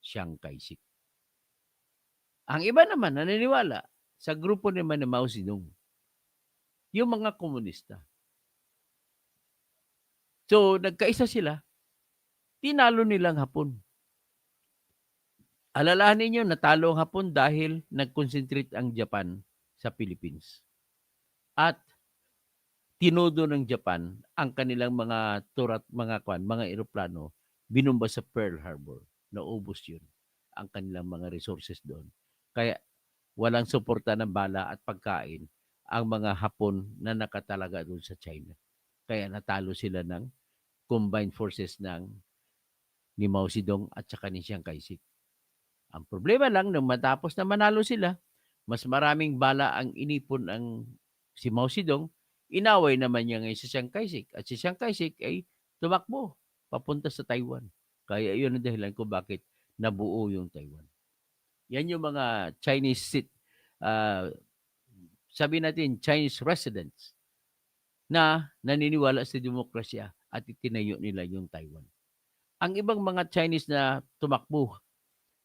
Speaker 1: Chiang Kai-shek. Ang iba naman naniniwala sa grupo naman ni Mao Zedong, yung mga komunista. So, nagkaisa sila, tinalo nilang Hapon. Alalahanin niyo, natalo ang Hapon dahil nag-concentrate ang Japan sa Philippines. At tinodo ng Japan ang kanilang mga mga eroplano, binumba sa Pearl Harbor. Naubos yun, ang kanilang mga resources doon. Kaya walang suporta ng bala at pagkain ang mga Hapon na nakatalaga doon sa China. Kaya natalo sila ng combined forces ni Mao Zedong at saka ni Chiang Kai-shek. Ang problema lang, nung matapos na manalo sila, mas maraming bala ang inipon si Mao Zedong, inaway naman niya ngayon si Chiang Kai-shek. At si Chiang Kai-shek ay tumakbo papunta sa Taiwan. Kaya yun ang dahilan kung bakit nabuo yung Taiwan. Yan yung mga Chinese sabi natin Chinese residents na naniniwala sa demokrasya at itinayo nila yung Taiwan. Ang ibang mga Chinese na tumakbo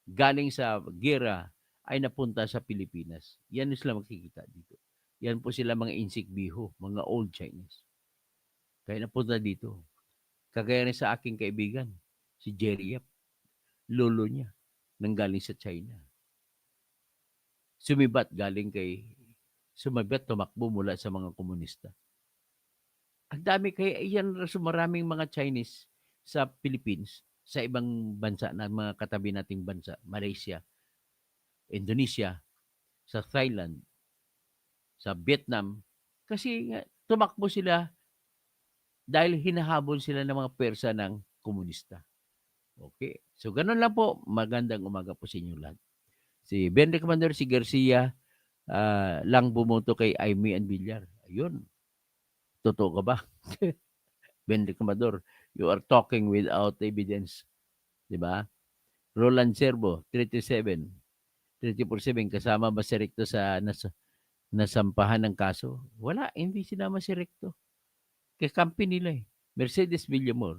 Speaker 1: galing sa gera ay napunta sa Pilipinas. Yan sila makikita dito. Yan po sila mga insigbiho, mga old Chinese. Kaya napunta dito. Kagaya rin sa aking kaibigan, si Jerry Yap, lolo niya, nanggaling sa China. Sumibat, tumakbo mula sa mga komunista. Ang dami, kaya yan maraming mga Chinese sa Philippines, sa ibang bansa na mga katabi nating bansa, Malaysia, Indonesia, sa Thailand, sa Vietnam, kasi tumakbo sila dahil hinahabol sila ng mga persa ng komunista. Okay. So, ganun lang po. Magandang umaga po sa inyo lahat. Si Ben Commander, si Garcia, lang bumoto kay Aimee and Villar. Ayun. Totoo ka ba? Ben Commander, you are talking without evidence. Diba? Roland Serbo, 337. 347, kasama ba si Recto sa nasampahan ng kaso? Wala, hindi sinama si Recto. Kakampi nila eh. Mercedes Villamor.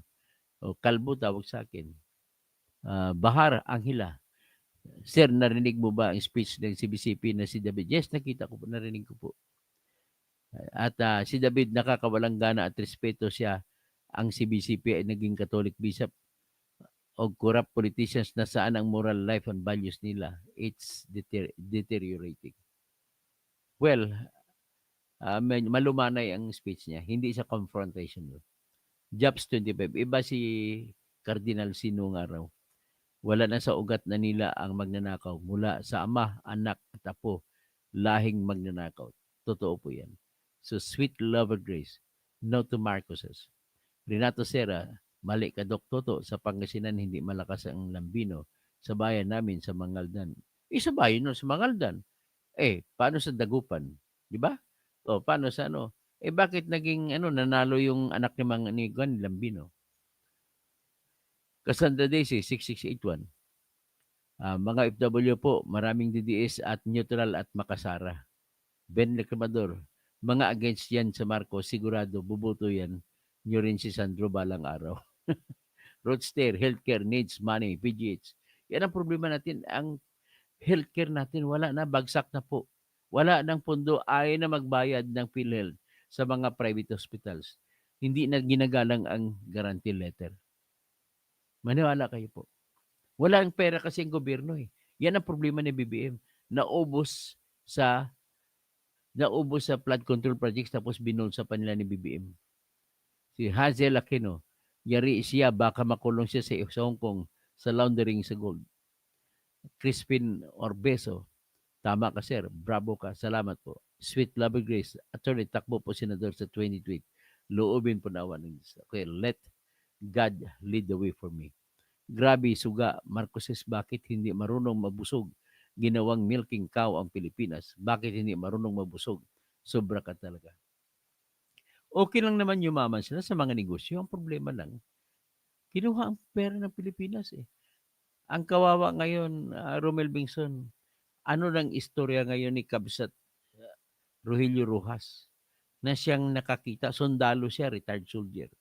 Speaker 1: O Kalbo tawag sa akin. Bahar Anghila. Sir, narinig mo ba ang speech ng CBCP na si David? Yes, nakita ko po, narinig ko po. At si David, nakakawalang gana at respeto siya. Ang CBCP ay naging Catholic bishop o corrupt politicians na saan ang moral life and values nila. It's deteriorating. Well, malumanay ang speech niya. Hindi siya confrontational. Jobs 25. Iba si Cardinal Sinunga raw. Wala na sa ugat na nila ang magnanakaw mula sa ama, anak at apo, lahing magnanakaw. Totoo po yan. So, sweet lover grace, no to Marcoses. Renato Serra, mali ka Dok Toto, sa Pangasinan hindi malakas ang lambino sa bayan namin sa Mangaldan. Sa bayan no, sa Mangaldan. Paano sa Dagupan? Di ba? O, paano sa ano? Bakit naging nanalo yung anak ni Juan Lambino? Cassandra Daisy, 6681. Mga FW po, maraming DDS at neutral at makasara. Ben Reclamador, mga against yan sa Marcos, sigurado, bubuto yan. Nyo rin si Sandro balang araw. Roadster, healthcare needs money, PGH. Yan ang problema natin. Ang healthcare natin, wala na, bagsak na po. Wala nang pondo, ayaw na magbayad ng PhilHealth sa mga private hospitals. Hindi na ginagalang ang guarantee letter. Maniwala kayo po. Wala ang pera kasi ang gobyerno eh. Yan ang problema ni BBM. Naubos sa flood control projects tapos binulsa pa nila ni BBM. Si Hazel Aquino, yari siya, baka makulong siya sa Hong Kong sa laundering sa gold. Crispin Orbeso, tama ka sir, bravo ka, salamat po. Sweet Lover Grace, attorney, takbo po senador sa 2020. Loobin po nawan ng Diyos. Okay, let God lead the way for me. Grabe, suga, Marcoses, bakit hindi marunong mabusog? Ginawang milking cow ang Pilipinas. Bakit hindi marunong mabusog? Sobra ka talaga. Okay lang naman yumaman sila sa mga negosyo. Ang problema lang, kinuha ang pera ng Pilipinas eh. Ang kawawa ngayon, Romel Bingson, ano lang istorya ngayon ni Kabsat Rogelio Rojas na siyang nakakita, sundalo siya, retired soldier.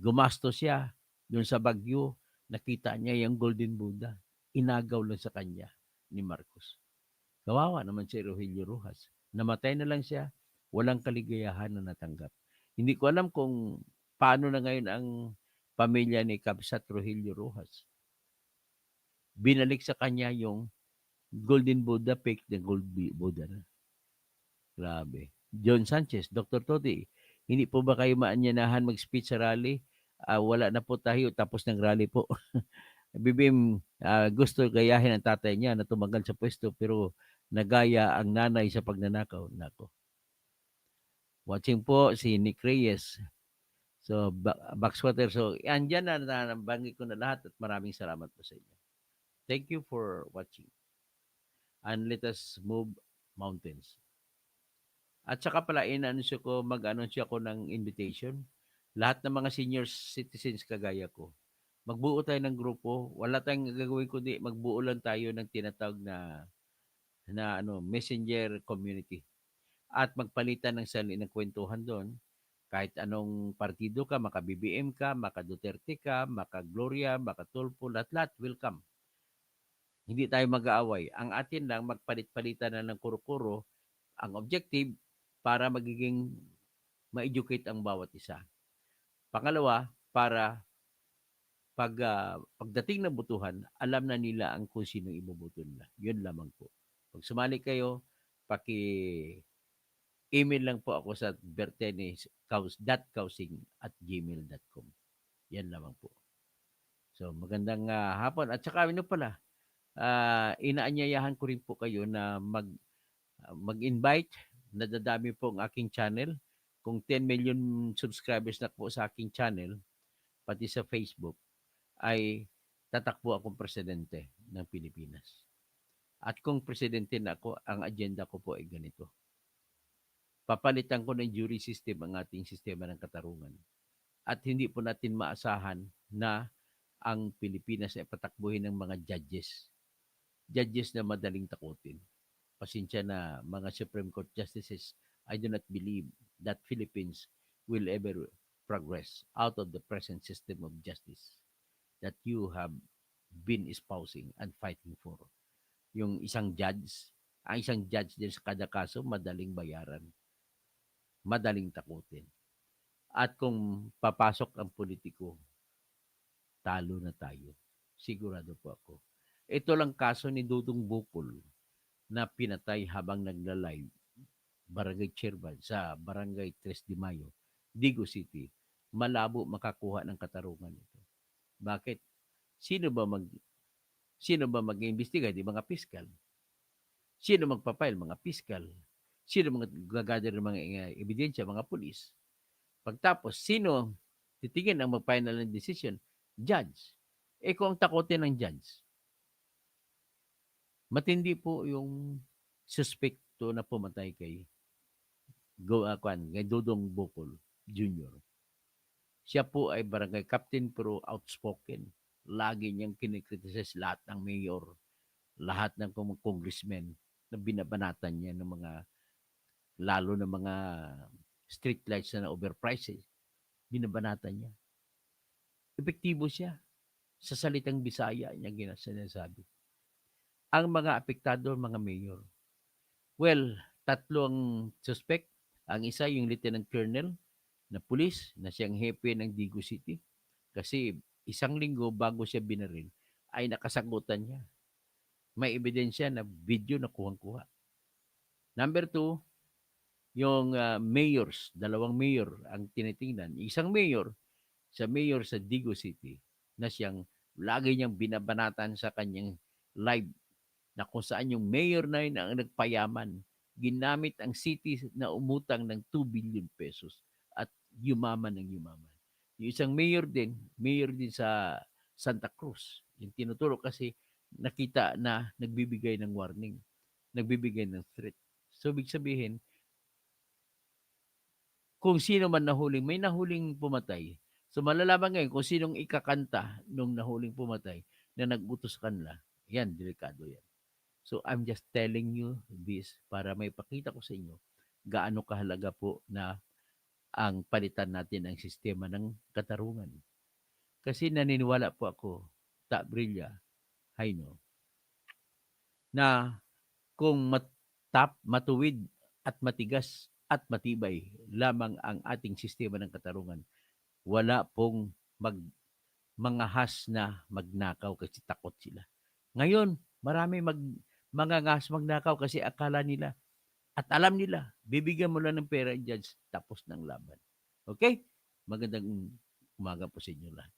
Speaker 1: Gumasto siya doon sa Bagyo, nakita niya yung Golden Buddha. Inagaw lang sa kanya ni Marcos. Kawawa naman si Rogelio Rojas. Namatay na lang siya, walang kaligayahan na natanggap. Hindi ko alam kung paano na ngayon ang pamilya ni Kabsat Rogelio Rojas. Binalik sa kanya yung Golden Buddha, fake na Gold Buddha na. Grabe. John Sanchez, Dr. Toti, hindi po ba kayo maanyanahan mag-speech sa rally? Wala na po tayo, tapos ng rally po. BBM, gusto gayahin ang tatay niya na tumagal sa pwesto pero nagaya ang nanay sa pagnanakaw. Nako. Watching po si Nick Reyes. So, Backswater. So, andyan na nabanggit ko na lahat at maraming salamat po sa inyo. Thank you for watching. And let us move mountains. At saka pala, mag-anunsyo ako ng invitation. Lahat ng mga senior citizens kagaya ko magbuo tayo ng grupo. Wala tayong gagawin kundi magbuo lang tayo ng tinatawag na messenger community at magpalitan ng sali ng kwentuhan doon. Kahit anong partido ka, maka-BBM ka, maka-Duterte ka, maka-Gloria, maka-Tulfo, lahat-lahat, welcome. Hindi tayo mag-aaway. Ang atin lang, magpalit-palitan na ng kuro-kuro ang objective para magiging ma-educate ang bawat isa. Pangalawa, para pagdating ng botohan, alam na nila ang kung sino iboboto nila. Yun lamang po. Pag sumali kayo, email lang po ako sa bertenes.causing@gmail.com. Yan lamang po. So, magandang hapon. At saka, pala, inaanyayahan ko rin po kayo na mag-invite. Nadadami po ang aking channel. Kung 10 million subscribers na po sa aking channel, pati sa Facebook, ay tatakbo akong presidente ng Pilipinas. At kung presidente na ako, ang agenda ko po ay ganito. Papalitan ko ng jury system ang ating sistema ng katarungan. At hindi po natin maasahan na ang Pilipinas ay patakbuhin ng mga judges. Judges na madaling takutin. Pasensya na mga Supreme Court justices, I do not believe that Philippines will ever progress out of the present system of justice that you have been espousing and fighting for. Yung ang isang judge din sa kada kaso, madaling bayaran, madaling takutin. At kung papasok ang politiko, talo na tayo. Sigurado po ako. Ito lang kaso ni Dudong Bukol na pinatay habang nagla-live, barangay chairman sa barangay 3 de Mayo, Digo City. Malabo makakuha ng katarungan ito. Bakit? Sino ba mag-iimbestiga? Di mga piskal. Sino magpapile? Mga piskal. Sino mag-gather ng mga ebidensya? Mga pulis. Pagtapos, sino titingin ang mag-final ng decision? Judge. Kung ang takotin ng judge, matindi po yung suspekto na pumatay kay Dudong Bukol Jr. Siya po ay barangay captain pero outspoken. Lagi niyang kinikriticize lahat ng mayor, lahat ng congressmen na binabanatan niya ng lalo ng mga street lights na overpriced. Binabanatan niya. Epektibo siya. Sa salitang Bisaya niya sinasabi. Ang mga apektado, mga mayor. Well, 3 ang suspect. Ang isa, yung Lieutenant Colonel na pulis na siyang hepe ng Digo City. Kasi 1 linggo bago siya binaril, ay nakasagutan niya. May ebidensya na video na kuhang-kuha. Number 2, yung mayors, 2 mayor ang tinitingnan. Isang mayor sa Digo City na siyang lagi niyang binabanatan sa kanyang live na kung saan yung mayor na yun ang nagpayaman. Ginamit ang city na umutang ng 2 billion pesos at yumaman ng yumaman. Yung isang mayor din sa Santa Cruz. Yung tinuturo kasi nakita na nagbibigay ng warning, nagbibigay ng threat. So, ibig sabihin, kung sino man nahuling, may nahuling pumatay. So, malalaman ngayon kung sinong ikakanta nung nahuling pumatay na nag-utos kanila. Yan, delikado yan. So, I'm just telling you this para may pakita ko sa inyo gaano kahalaga po na ang palitan natin ang sistema ng katarungan. Kasi naniniwala po ako, Brilla, Haino, na kung matuwid at matigas at matibay lamang ang ating sistema ng katarungan, wala pong mangahas na magnakaw kasi takot sila. Ngayon, marami mangangas magnakaw kasi akala nila at alam nila, bibigyan mo lang ng pera, judge, tapos ng laban. Okay? Magandang umaga po sa inyo lahat.